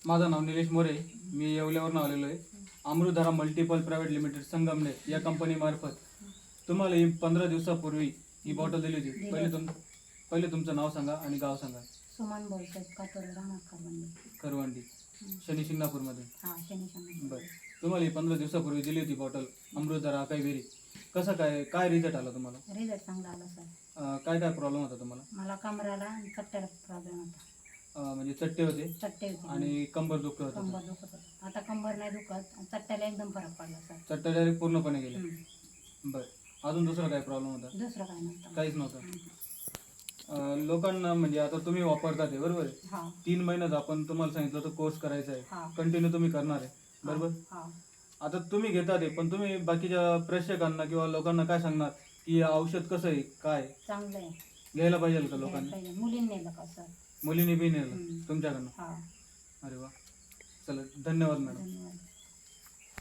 माझं नाव निलेश मोरे, मी येवल्यावरून आलेलो आहे. अमृतधारा मल्टिपल प्रायव्हेट लिमिटेड संगमनेर या कंपनीमार्फत तुम्हाला ही 15 दिवसापूर्वी ही बॉटल दिली होती. पहिले तुमचं नाव सांगा आणि गाव सांगा. सुमन बोलतोय, कातोर राहणार करवंडी, शनी शिंगणापूरमध्ये. हां, शनी शिंगणापूर. बरं, तुम्हाला ही 15 दिवसापूर्वी दिली होती बॉटल अमृतधारा काही वेरी. कसं काय रिझल्ट आला तुम्हाला? रिझल्ट चांगला आला सर. काय प्रॉब्लेम होता तुम्हाला? मला कमराला आणि चट्ट्याला प्रॉब्लेम होता. म्हणजे चट्टे होते चट्टे होते आणि कंबर दुखत होतं. कंबर दुखत होतं. आता कंबर नाही दुखत, चट्ट्याला एकदम फरक पडला सर. चट्टे डायरेक्ट पूर्णपणे गेले. बरं, अजून दुसरा काय प्रॉब्लेम होता? दुसरं काय नव्हतं. काहीच नव्हतं. लोकांना म्हणजे आता तुम्ही वापरता ते बरोबर आहे. हां 3 महिन्यात आपण तुम्हाला सांगितलं होतं कोर्स करायचा आहे, हां कंटिन्यू तुम्ही करणार आहे बरोबर. हां. आता तुम्ही घेता ते, पण तुम्ही बाकीच्या प्रेक्षकांना किंवा लोकांना काय सांगणार की औषध कसं आहे, काय चांगलं आहे. घ्यायला पाहिजे का घ्यायला लोकांनी? पाहिजे. मुलींनी नेलं का सर? मुलींनी बी नेलं तुमच्याकडनं? हां. अरे वा, चला धन्यवाद मॅडम. धन्यवाद.